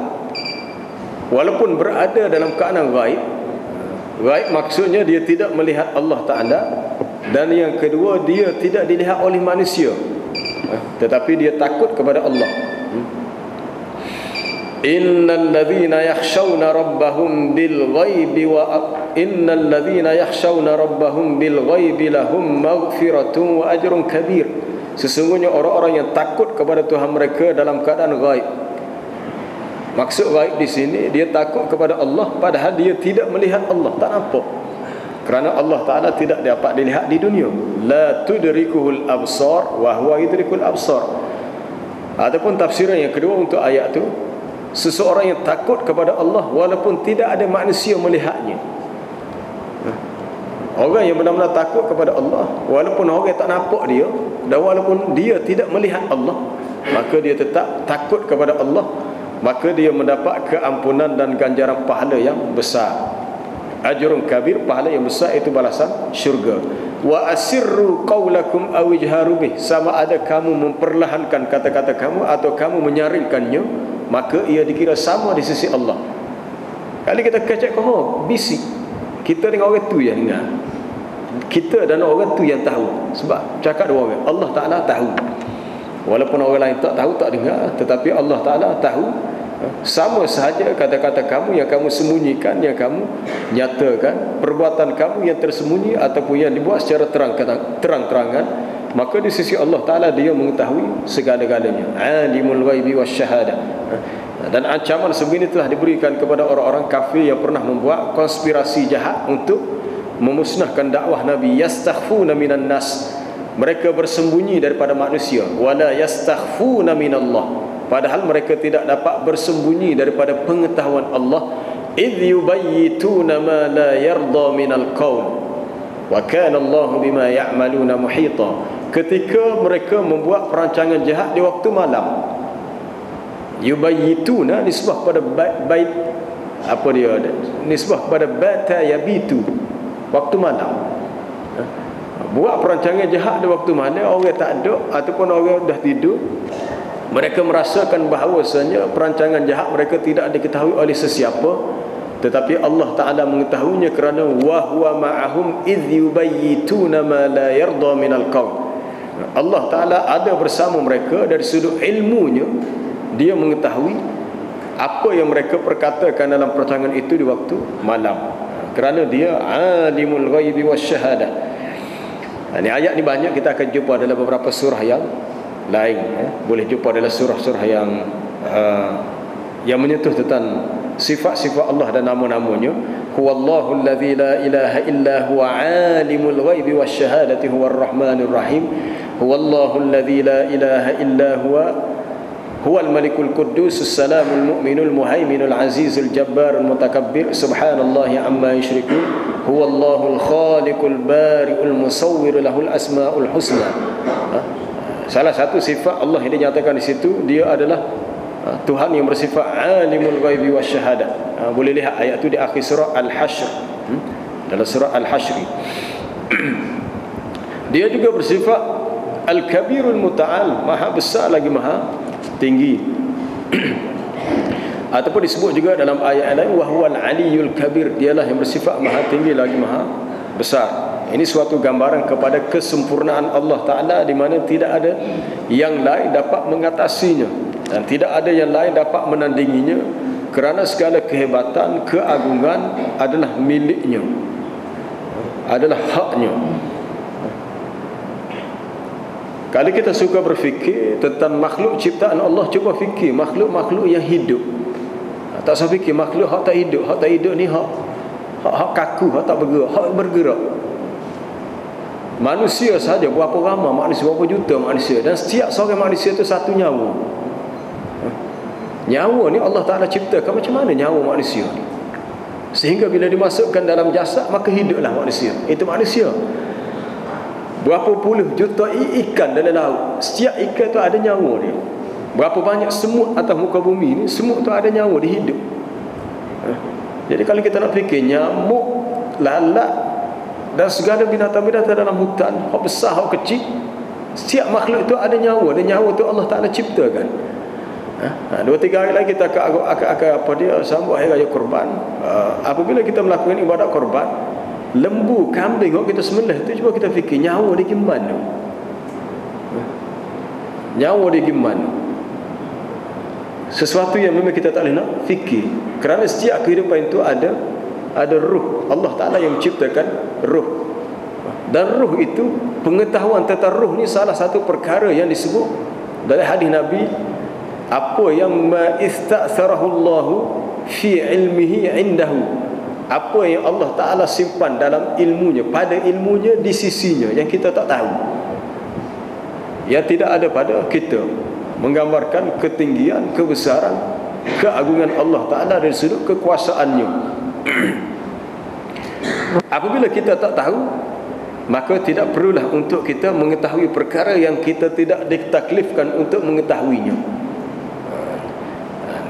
walaupun berada dalam keadaan gaib, gaib maksudnya dia tidak melihat Allah Ta'ala, dan yang kedua dia tidak dilihat oleh manusia, tetapi dia takut kepada Allah. Innal ladzina yakhshawna rabbahum bil ghaibi innal ladzina yakhshawna rabbahum bil ghaibi lahum maghfiratun wa ajrun kabir. Sesungguhnya orang-orang yang takut kepada Tuhan mereka dalam keadaan gaib. Maksud gaib di sini, dia takut kepada Allah padahal dia tidak melihat Allah, tak nampak. Kerana Allah Ta'ala tidak dapat dilihat di dunia. La tudrikuhul absar wa huwa yudrikul absar. Ataupun tafsiran yang kedua untuk ayat tu, seseorang yang takut kepada Allah walaupun tidak ada manusia melihatnya. Orang yang benar-benar takut kepada Allah, walaupun orang tak nampak dia, dan walaupun dia tidak melihat Allah, maka dia tetap takut kepada Allah, maka dia mendapat keampunan dan ganjaran pahala yang besar. Ajrun kabir, pahala yang besar, itu balasan syurga. Wa asirru qawlakum aw ijharu bih, sama ada kamu memperlahankan kata-kata kamu atau kamu menyaringkannya, maka ia dikira sama di sisi Allah. Kali kita kecek bisik, kita dengan orang tu yang dengar, kita dan orang tu yang tahu. Sebab cakap dua orang, Allah Ta'ala tahu, walaupun orang lain tak tahu, tak dengar, tetapi Allah Ta'ala tahu. Sama sahaja kata-kata kamu yang kamu sembunyikan, yang kamu nyatakan, perbuatan kamu yang tersembunyi ataupun yang dibuat secara terang-terangan, maka di sisi Allah Ta'ala dia mengetahui segala-galanya. Alimul ghaibi wasyahadah. Dan ancaman sebegini telah diberikan kepada orang-orang kafir yang pernah membuat konspirasi jahat untuk memusnahkan dakwah Nabi. Yastakhfuna minan nas, mereka bersembunyi daripada manusia. Wala yastakhfuna minallah, padahal mereka tidak dapat bersembunyi daripada pengetahuan Allah. Idh yubayyituna ma la yarda minal qaul wa kana Allahu bima ya'maluna muhita. Ketika mereka membuat perancangan jahat di waktu malam. Yubayyituna nisbah pada bait, apa dia ada, nisbah pada bata yabitu, waktu malam. Buat perancangan jahat di waktu mana orang tak ada ataupun orang dah tidur, mereka merasakan bahawasanya perancangan jahat mereka tidak diketahui oleh sesiapa, tetapi Allah Ta'ala mengetahuinya kerana wa huwa ma'ahum idh yubayyituna ma la yarda minal qaul. Allah Ta'ala ada bersama mereka dari sudut ilmunya, dia mengetahui apa yang mereka perkatakan dalam perancangan itu di waktu malam, kerana dia alimul ghaibi wasyahadah. Ini ayat ni banyak kita akan jumpa dalam beberapa surah yang lain. Boleh jumpa dalam surah-surah yang menyentuh tentang sifat-sifat Allah dan nama-namanya. Huwallahu alladzi la ilaha illa huwa alimul ghaibi wasyahadati huwar rahmanur rahim. Huwallahu alladzi la ilaha illa huwal malikul quddus assalamul mu'minul muhaiminul azizul jabbarul mutakabbir subhanallahi amma yusyrikun. huwallahul khaliqul bari'ul musawwir lahul asmaul husna. Salah satu sifat Allah yang dinyatakan di situ, dia adalah Tuhan yang bersifat alimul ghaibi wasyahada. Boleh lihat ayat itu di akhir surah Al-Hashr, dalam surah Al-Hashr. Dia juga bersifat Al-Kabirul Muta'al, maha besar lagi maha tinggi. Ataupun disebut juga dalam ayat lain wahwal aliyul kabir, dialah yang bersifat maha tinggi lagi maha besar. Ini suatu gambaran kepada kesempurnaan Allah Ta'ala, di mana tidak ada yang lain dapat mengatasinya dan tidak ada yang lain dapat menandinginya, kerana segala kehebatan, keagungan adalah miliknya, adalah haknya. Kalau kita suka berfikir tentang makhluk ciptaan Allah, cuba fikir makhluk-makhluk yang hidup. Tak usah fikir makhluk hak tak hidup. Hak tak hidup ni hak kaku, hak tak bergerak, hak bergerak. Manusia saja berapa ramai manusia, berapa juta manusia, dan setiap seorang manusia itu satu nyawa. Nyawa ni Allah Ta'ala ciptakan macam mana nyawa manusia, sehingga bila dimasukkan dalam jasad maka hiduplah manusia. Itu manusia. Berapa puluh juta ikan dalam laut, setiap ikan tu ada nyawa dia. Berapa banyak semut atas muka bumi ni, semut tu ada nyawa, dia hidup. Jadi kalau kita nak fikir nyamuk, lalat dan segala binatang-binatang dalam hutan, hak besar, hak kecil, setiap makhluk tu ada nyawa, dan nyawa tu Allah Ta'ala ciptakan. 2-3 hari lagi kita akan apa dia sambut hari raya korban. Apabila kita melakukan ibadat korban, lembu, kambing yang kita sembelih tu, cuba kita fikir nyawa dia gimana, nyawa dia gimana. Sesuatu yang memang kita tak boleh nak fikir, kerana setiap kehidupan itu ada ruh. Allah Ta'ala yang menciptakan ruh, dan ruh itu, pengetahuan tentang ruh ni salah satu perkara yang disebut dari hadis Nabi, apa yang ma'istasarahullahu fi ilmihi indahu, apa yang Allah Ta'ala simpan dalam ilmunya, pada ilmunya, di sisinya, yang kita tak tahu, yang tidak ada pada kita, menggambarkan ketinggian, kebesaran, keagungan Allah Ta'ala dari sudut kekuasaannya. Apabila kita tak tahu, maka tidak perlulah untuk kita mengetahui perkara yang kita tidak ditaklifkan untuk mengetahuinya.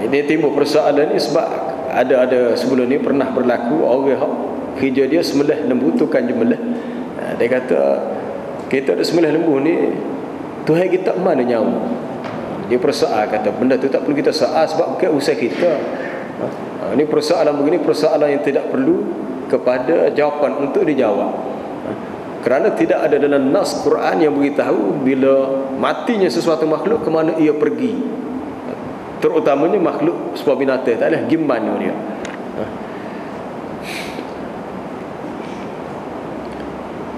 Ini timbul persoalan ni sebab ada sebelum ni pernah berlaku orang kerja dia sembelih lembu, tukang jembelih. Dia kata, kita ada sembelih lembu ni, Tuhan kita mana nyawa? Dia persoal, kata benda tu tak perlu kita soal sebab bukan usaha kita. Ini persoalan begini, persoalan yang tidak perlu kepada jawapan untuk dijawab, kerana tidak ada dalam nas Quran yang beritahu bila matinya sesuatu makhluk ke mana ia pergi, terutamanya makhluk sebuah binatang. Tak ada gimana dia.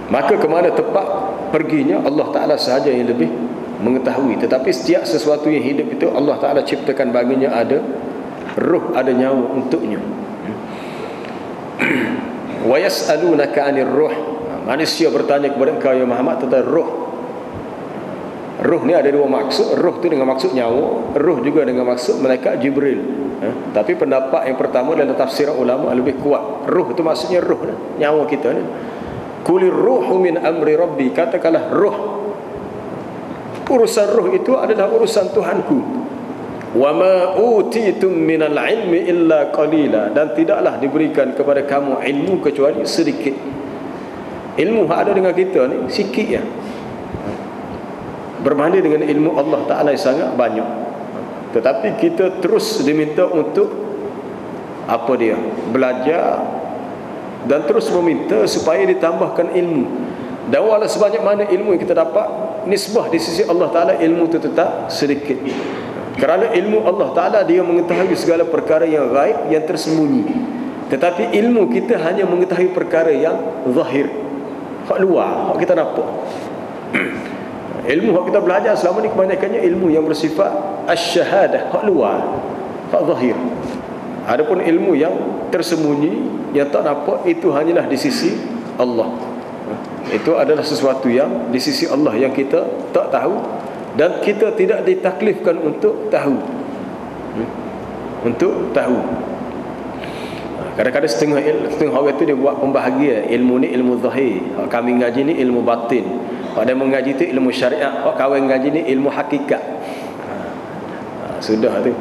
Maka ke mana tempat perginya Allah Ta'ala sahaja yang lebih mengetahui. Tetapi setiap sesuatu yang hidup itu Allah Ta'ala ciptakan baginya ada ruh, ada nyawa untuknya. Wa yas'alunaka 'anir ruh, manusia bertanya kepada engkau ya Muhammad tentang ruh. Ruh ni ada dua maksud. Ruh tu dengan maksud nyawa, ruh juga dengan maksud malaikat Jibril. Tapi pendapat yang pertama dalam tafsir ulama lebih kuat. Ruh tu maksudnya ruh, nyawa kita ni. Kulir ruhu min amri rabbi, katakanlah ruh, urusan ruh itu adalah urusan Tuhanku. Wa ma utitum minal ilmi illa qalila, dan tidaklah diberikan kepada kamu ilmu kecuali sedikit. Ilmu yang ada dengan kita ni sikit ya, berbanding dengan ilmu Allah Ta'ala yang sangat banyak. Tetapi kita terus diminta untuk apa dia? Belajar dan terus meminta supaya ditambahkan ilmu. Dan walau sebanyak mana ilmu yang kita dapat, nisbah di sisi Allah Ta'ala ilmu itu tetap sedikit. Kerana ilmu Allah Ta'ala dia mengetahui segala perkara yang gaib, yang tersembunyi. Tetapi ilmu kita hanya mengetahui perkara yang zahir, hak luar, hak kita nampak. Ilmu hak kita belajar selama ni kebanyakannya ilmu yang bersifat asy-syahadah, hak luar, hak zahir. Adapun ilmu yang tersembunyi, yang tak nampak, itu hanyalah di sisi Allah. Itu adalah sesuatu yang di sisi Allah yang kita tak tahu, dan kita tidak ditaklifkan untuk tahu. Untuk tahu. Kadang-kadang setengah orang tu dia buat pembahagian. Ilmu ni ilmu zahir, kami ngaji ni ilmu batin. Ada mengaji tu ilmu syariat, kawan ngaji ni ilmu hakikat. Sudah tu.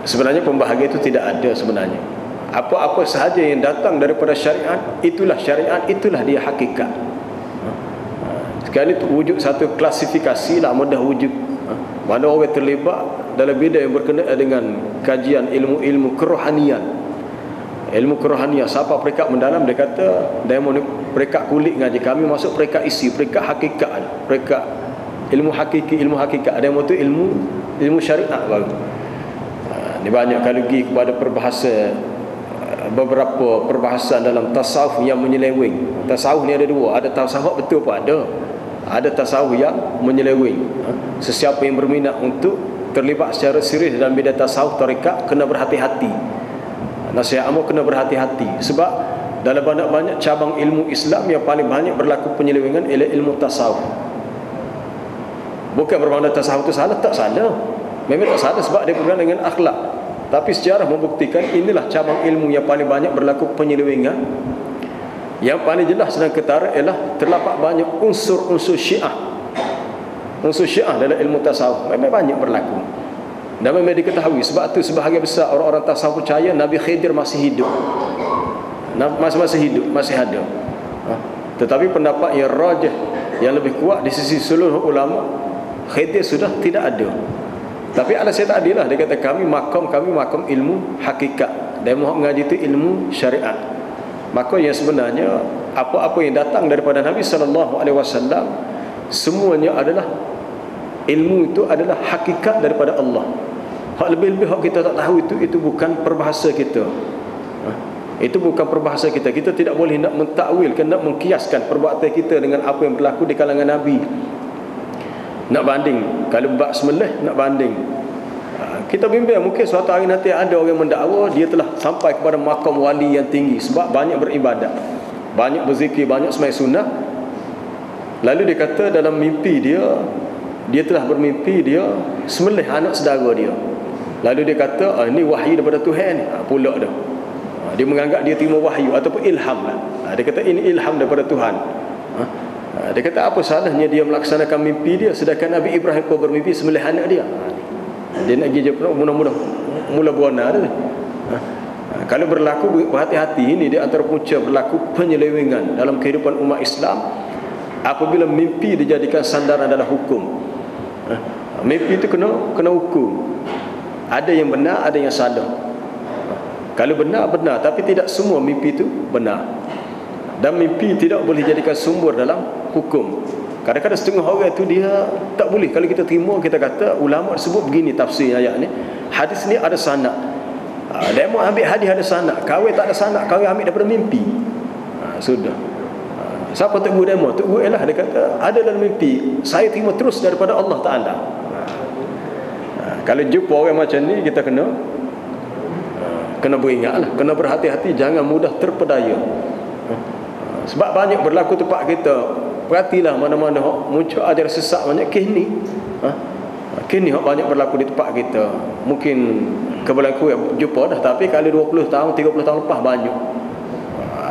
Sebenarnya pembahagian itu tidak ada sebenarnya. Apa-apa sahaja yang datang daripada syariat, itulah syariat, itulah dia hakikat. Sekarang itu wujud satu klasifikasi lah, mudah wujud. Mana orang terlibat dalam bidang yang berkenaan dengan kajian ilmu-ilmu kerohanian. Ilmu kerohanian, siapa perekat mendalam, dia kata demo ni perekat kulit ngaji, kami masuk perekat isi, perekat hakikat, perekat ilmu hakiki, ilmu hakikat. Demo tu ilmu syariat baru. Ni banyak kali pergi kepada perbahasan, beberapa perbahasan dalam tasawuf yang menyeleweng. Tasawuf ni ada dua, ada tasawuf betul pun ada tasawuf yang menyeleweng. Sesiapa yang berminat untuk terlibat secara serius dalam bidang tasawuf tarekat, kena berhati-hati. Nasihat amu kena berhati-hati, sebab dalam banyak-banyak cabang ilmu Islam yang paling banyak berlaku penyelewengan ialah ilmu tasawuf. Bukan bermakna tasawuf itu salah, tak salah. Memang tak salah sebab dia berkenaan dengan akhlak. Tapi sejarah membuktikan inilah cabang ilmu yang paling banyak berlaku penyelewengan. Yang paling jelas dan ketara ialah terdapat banyak unsur-unsur Syiah. Unsur Syiah dalam ilmu tasawuf memang banyak berlaku. Dan memang diketahui, sebab tu sebahagian besar orang-orang tasawuf percaya Nabi Khidir masih hidup. Masih hidup, masih ada. Tetapi pendapat yang rajih, yang lebih kuat di sisi seluruh ulama, Khidir sudah tidak ada. Tapi alasan tak adilah, dia kata kami makam ilmu hakikat, dan mau mengaji itu ilmu syariat. Maka yang sebenarnya apa-apa yang datang daripada Nabi SAW, semuanya adalah ilmu, itu adalah hakikat daripada Allah. Hak lebih-lebih hak kita tak tahu itu bukan perbahasa kita. Itu bukan perbahasa kita. Kita tidak boleh nak mentakwil, nak mengkiaskan perbuatan kita dengan apa yang berlaku di kalangan Nabi. Nak banding, kalau bab semelih nak banding. Kita bimbang mungkin suatu hari nanti ada orang mendakwa dia telah sampai kepada makam wali yang tinggi sebab banyak beribadat, banyak berzikir, banyak sembahyang sunnah. Lalu dia kata dalam mimpi dia telah bermimpi dia semelih anak saudara dia. Lalu dia kata ini wahyu daripada Tuhan ni. Pula dah. Dia menganggap dia terima wahyu ataupun ilham lah. Dia kata ini ilham daripada Tuhan. Dia kata apa salahnya dia melaksanakan mimpi dia, sedangkan Nabi Ibrahim pun bermimpi sembelih anak dia. Dia nak pergi je mudah-mudah mula buana dia. Kalau berlaku berhati-hati, ini dia antara punca berlaku penyelewengan dalam kehidupan umat Islam apabila mimpi dijadikan sandaran dalam hukum. Mimpi itu kena hukum. Ada yang benar, ada yang salah. Kalau benar, tapi tidak semua mimpi itu benar. Dan mimpi tidak boleh jadikan sumber dalam hukum. Kadang-kadang setengah orang itu dia tak boleh. Kalau kita terima, kita kata ulama sebut begini tafsir ayat ni, hadis ni ada sanad. Dia mau ambil hadis ada sanad, kawin tak ada sanad, kawin ambil daripada mimpi. Sudah. Siapa tegur demo? Tegur ialah dia kata ada dalam mimpi, saya terima terus daripada Allah Taala. Kalau jumpa orang macam ni, kita kena beringatlah, kena berhati-hati, jangan mudah terpedaya. Sebab banyak berlaku tempat kita. Perhatilah mana-mana muncul ajaran sesat banyak kini. Kini banyak berlaku di tempat kita. Mungkin keberlaku jumpa dah, tapi kali 20 tahun 30 tahun lepas banyak.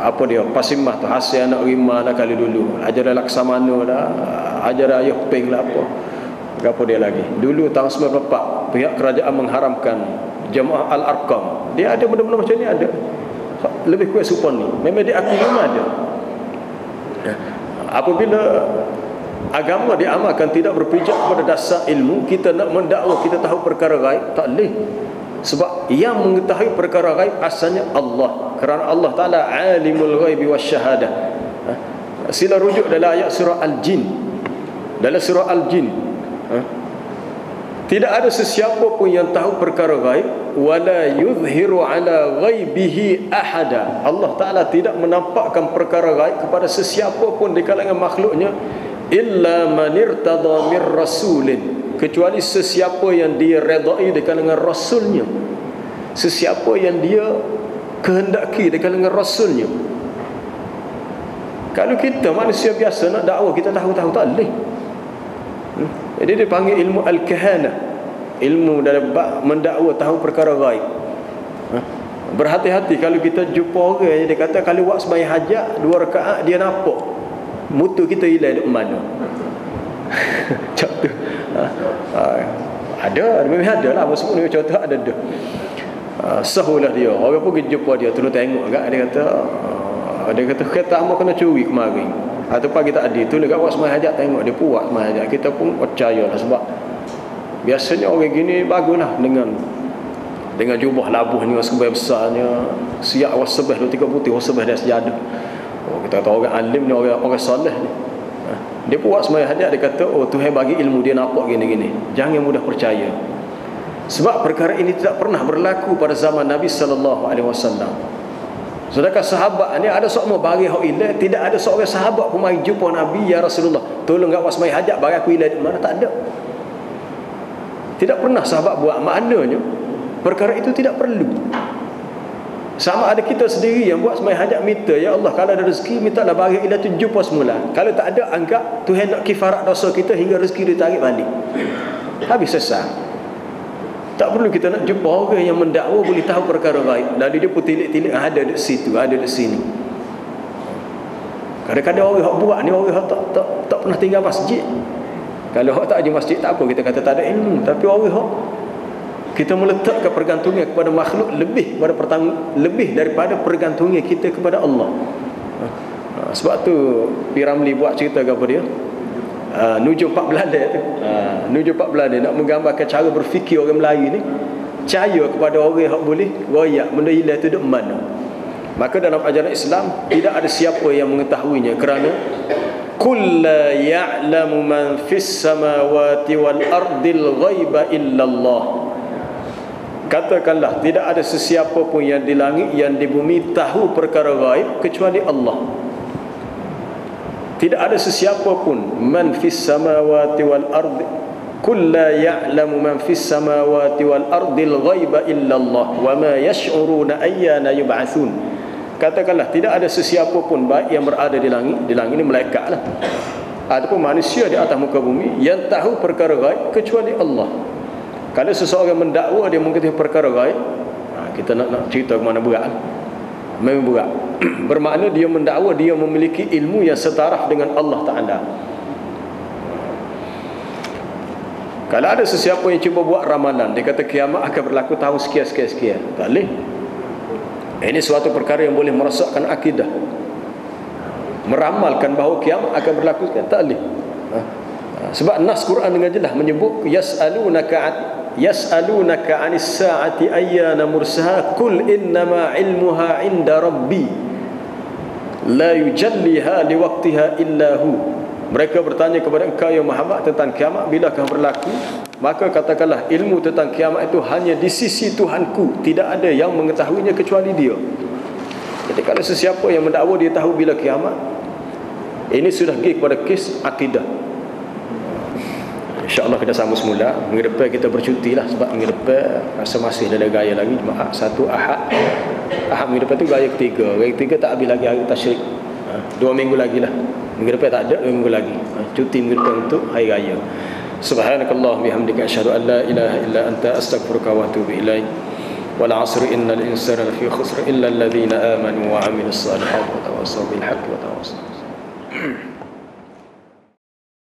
Apa dia pasimah tu hasil anak rima dah kali dulu. Ajaran Laksamana dah, ajaran Ayah Peng lah apa dia lagi. Dulu tahun 94 pihak kerajaan mengharamkan Jemaah Al-Arqam. Dia ada benda-benda macam ni ada. Lebih kuat supon ni. Memang dia akui memang ada. Apabila agama diamalkan tidak berpijak kepada dasar ilmu, kita nak mendakwa kita tahu perkara gaib, tak boleh. Sebab yang mengetahui perkara gaib asalnya Allah. Kerana Allah Ta'ala alimul ghaibi wasyahadah. Sila rujuk dalam ayat surah Al-Jin. Dalam surah Al-Jin, tidak ada sesiapa pun yang tahu perkara gaib, wala yuzhiru ala ghaibihi ahada. Allah Ta'ala tidak menampakkan perkara gaib kepada sesiapa pun di kalangan makhluknya, illa man irtada mir rasulin, kecuali sesiapa yang dia redai di kalangan rasulnya, sesiapa yang dia kehendaki di kalangan rasulnya. Kalau kita manusia biasa nak dakwah, kita tahu-tahu tak boleh. Jadi dia panggil ilmu al-kahana, ilmu dalam mendakwa tahu perkara gaib. Berhati-hati kalau kita jumpa orang yang dia kata kalau buat sembahyang hajat 2 rakaat dia nampak mutu kita hilang di mana. Contoh ada memang ada lah maksud ni contoh ada dah. Sahulah dia. Orang pun jumpa dia terus tengok agak dia kata kereta hamba kena curi kemarin. Ataupun kita ada tu dekat buat sembahyang hajat tengok dia buat sembahyang hajat. Kita pun percayalah sebab biasanya orang gini baguslah dengan jubah labuhnya sebelah besarnya, siap wasbah 2-3 putih wasbah dan sejadah. Kita kata orang alim ni orang soleh ni. Dia buat sembahyang hajat dia kata Tuhan bagi ilmu dia nampak gini-gini. Jangan mudah percaya. Sebab perkara ini tidak pernah berlaku pada zaman Nabi sallallahu alaihi wasallam. Sedangkan sahabat ni ada seorang bagi hak ilah, tidak ada seorang sahabat pun mai jumpa Nabi, ya Rasulullah, tolong gak sembahyang hajat bagi aku ilah di mana, tak ada. Tidak pernah sahabat buat. Maknanya perkara itu tidak perlu. Sama ada kita sendiri yang buat sembahyang hajat minta, ya Allah kalau ada rezeki mintalah bagi ilah tu jumpa semula. Kalau tak ada anggap Tuhan nak kifarat dosa kita hingga rezeki ditarik balik. Habis selesai. Tak perlu kita nak jumpa orang yang mendakwa boleh tahu perkara baik. Lalu dia pun tilik-tilik ada di situ, ada di sini. Kadang-kadang orang yang buat ni orang yang tak pernah tinggal masjid. Kalau orang tak pergi masjid tak apa, kita kata tak ada ilmu. Tapi orang yang kita meletakkan pergantungan kepada makhluk lebih daripada pergantungan kita kepada Allah. Sebab tu Piramli buat cerita kepada dia. Nuju Pak Belanda tu. Nuju Pak Belanda nak menggambarkan cara berfikir orang Melayu ni, percaya kepada orang yang boleh royak benda hilang tu duk mana. Maka dalam ajaran Islam tidak ada siapa yang mengetahuinya kerana kull la ya'lamu man fis samawati wal ardil ghaiba illallah. Katakanlah tidak ada sesiapa pun yang di langit yang di bumi tahu perkara gaib kecuali Allah. Tidak ada sesiapa pun man fis samawati wal ardi kull la ya'lamu man fis samawati wal ardil ghaiba illallah wa ma yash'uruna ayyana yub'atsun. Katakanlah tidak ada sesiapa pun baik yang berada di langit ni malaikatlah ataupun manusia di atas muka bumi yang tahu perkara gaib kecuali Allah. Kalau seseorang mendakwa dia mengetahui perkara gaib, kita nak cerita ke mana berat. Memang berat. Bermakna dia mendakwa dia memiliki ilmu yang setaraf dengan Allah Ta'ala. Kalau ada sesiapa yang cuba buat ramalan, dia kata kiamat akan berlaku tahun sekian. Tak boleh. Ini suatu perkara yang boleh merosakkan akidah. Meramalkan bahawa kiamat akan berlaku, tak boleh. Sebab nas Quran dengan jelas menyebut yas'alunaka 'anis sa'ati ayyana mursaha qul innama 'ilmuha 'inda rabbi la yujalliha liwaqtiha illa hu. Mereka bertanya kepada engkau ya Muhammad tentang kiamat bilakah berlaku, maka katakanlah ilmu tentang kiamat itu hanya di sisi Tuhanku, tidak ada yang mengetahuinya kecuali dia. Jadi kalau sesiapa yang mendakwa dia tahu bila kiamat, ini sudah pergi kepada kes akidah. InsyaAllah kita sambung semula. Minggu depan kita bercuti lah, sebab minggu depan rasa masih ada gaya lagi. Jumaat 1 Ahad minggu depan tu gaya ketiga. Gaya ketiga tak habis lagi hari tasyrik. 2 minggu lagi lah. Minggu depan tak ada, 2 minggu lagi. Cuti minggu depan untuk hari raya. Subhanakallah bihamdika asyhadu an la ilaha illa anta astaghfiruka wa atubu ilaik. Wal 'asri innal insana lafi khusr illa alladhina amanu wa 'amilus salihati wa tawassaw bil haqqi wa tawassaw